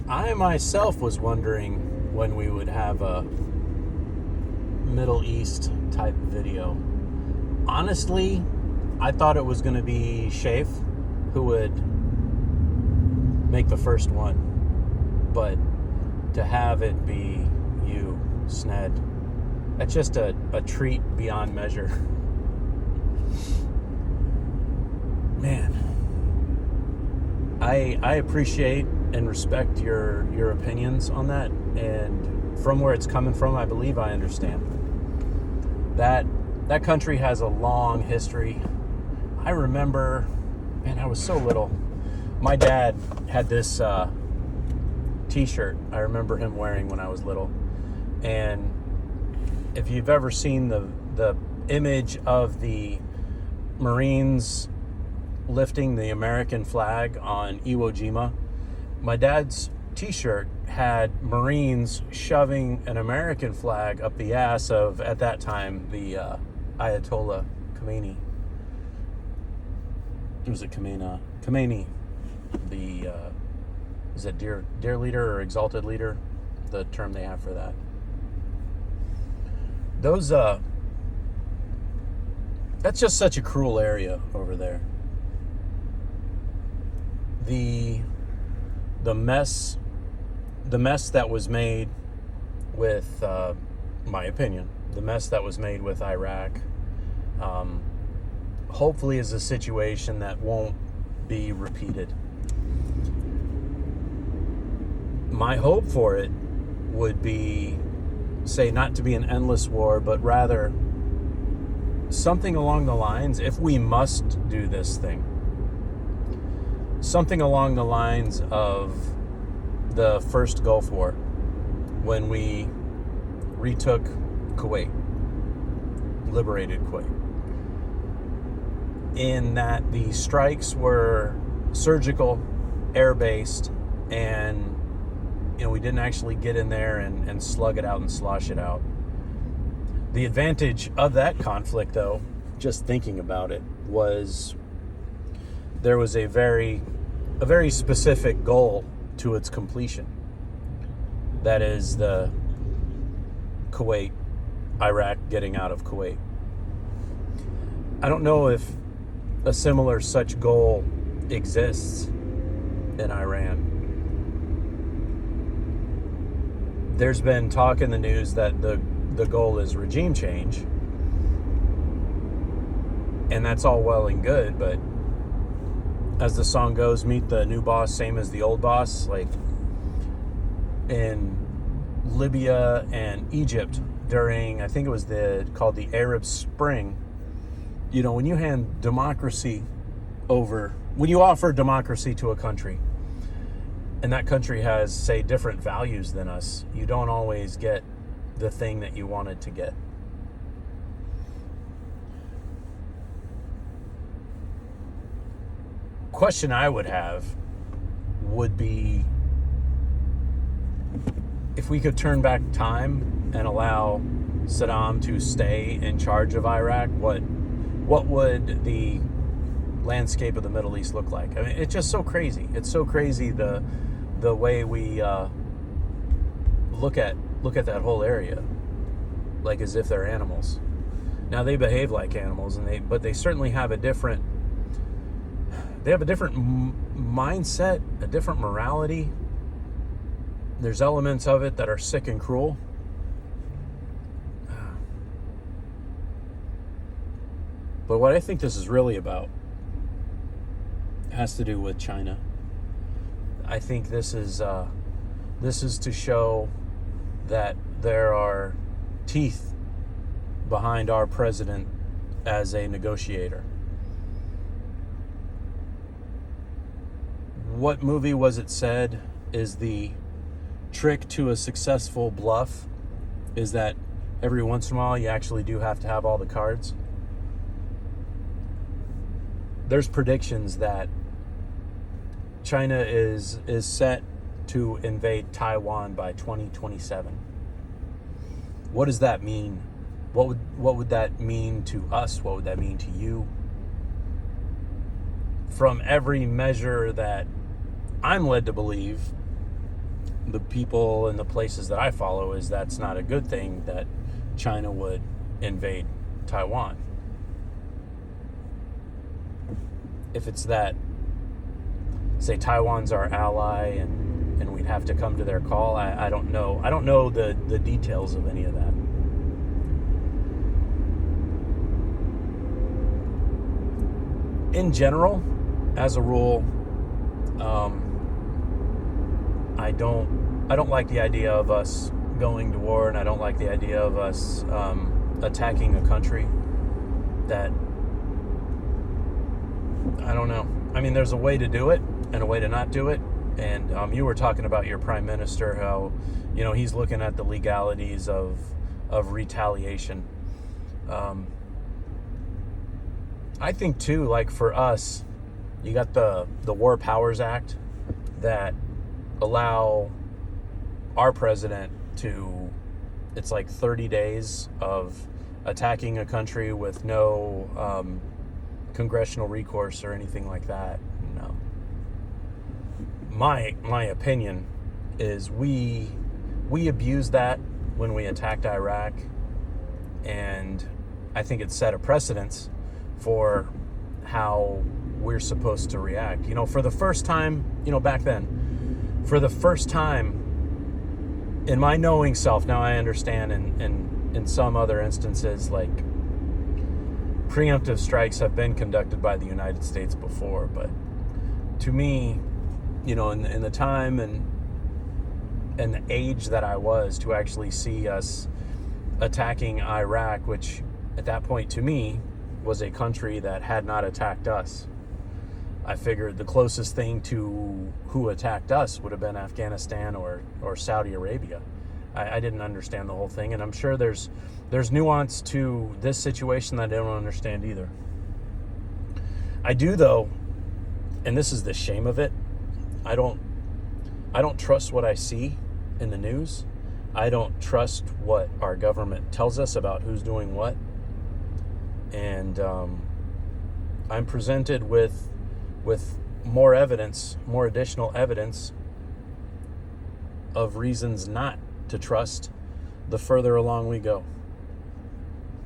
I myself was wondering when we would have a Middle East type video. Honestly, I thought it was going to be Shafe who would make the first one, but to have it be you, Sned, that's just a treat beyond measure. Man, I appreciate and respect your opinions on that, and from where it's coming from, I believe I understand. That country has a long history. I remember, man, I was so little. My dad had this t-shirt I remember him wearing when I was little. And if you've ever seen the image of the Marines lifting the American flag on Iwo Jima, my dad's t-shirt had Marines shoving an American flag up the ass of, at that time, the Ayatollah Khomeini. Was it Khomeini, the is it dear leader or exalted leader, the term they have for that. Those that's just such a cruel area over there. The mess that was made with, my opinion, the mess that was made with Iraq, hopefully is a situation that won't be repeated. My hope for it would be, say, not to be an endless war, but rather something along the lines, if we must do this thing, something along the lines of the first Gulf War, when we retook Kuwait, liberated Kuwait, in that the strikes were surgical, air-based, and we didn't actually get in there and slug it out and slosh it out. The advantage of that conflict, though, just thinking about it, was there was a very specific goal to its completion. That is the Iraq getting out of Kuwait. I don't know if a similar such goal exists in Iran. There's been talk in the news that the goal is regime change, and that's all well and good, but as the song goes, meet the new boss, same as the old boss. Like in Libya and Egypt during, I think it was called the Arab Spring, when you hand democracy over, when you offer democracy to a country, and that country has, say, different values than us, you don't always get the thing that you wanted to get. Question I would have would be, if we could turn back time and allow Saddam to stay in charge of Iraq, what would the landscape of the Middle East look like? I mean, it's just so crazy. It's so crazy the way we look at that whole area, like as if they're animals. Now they behave like animals, but they certainly have a different mindset, a different morality. There's elements of it that are sick and cruel. But what I think this is really about has to do with China. I think this is to show that there are teeth behind our president as a negotiator. What movie was it said is the trick to a successful bluff is that every once in a while you actually do have to have all the cards? There's predictions that China is set to invade Taiwan by 2027. What does that mean? What would that mean to us? What would that mean to you? From every measure that I'm led to believe, the people and the places that I follow is that's not a good thing that China would invade Taiwan. If it's that, say, Taiwan's our ally and we'd have to come to their call, I don't know. I don't know the details of any of that. In general, as a rule, I don't like the idea of us going to war, and I don't like the idea of us attacking a country that, I don't know. I mean, there's a way to do it and a way to not do it. And you were talking about your prime minister, how, he's looking at the legalities of retaliation. I think too, like for us, you got the War Powers Act that allow our president to, it's like 30 days of attacking a country with no congressional recourse or anything like that. No. My opinion is we abused that when we attacked Iraq, and I think it set a precedence for how we're supposed to react. For the first time, back then, for the first time in my knowing self, now I understand in some other instances, like preemptive strikes have been conducted by the United States before, but to me, in the time and the age that I was to actually see us attacking Iraq, which at that point to me was a country that had not attacked us. I figured the closest thing to who attacked us would have been Afghanistan or Saudi Arabia. I didn't understand the whole thing, and I'm sure there's nuance to this situation that I don't understand either. I do, though, and this is the shame of it, I don't trust what I see in the news. I don't trust what our government tells us about who's doing what. And I'm presented with more evidence, more additional evidence of reasons not to trust the further along we go.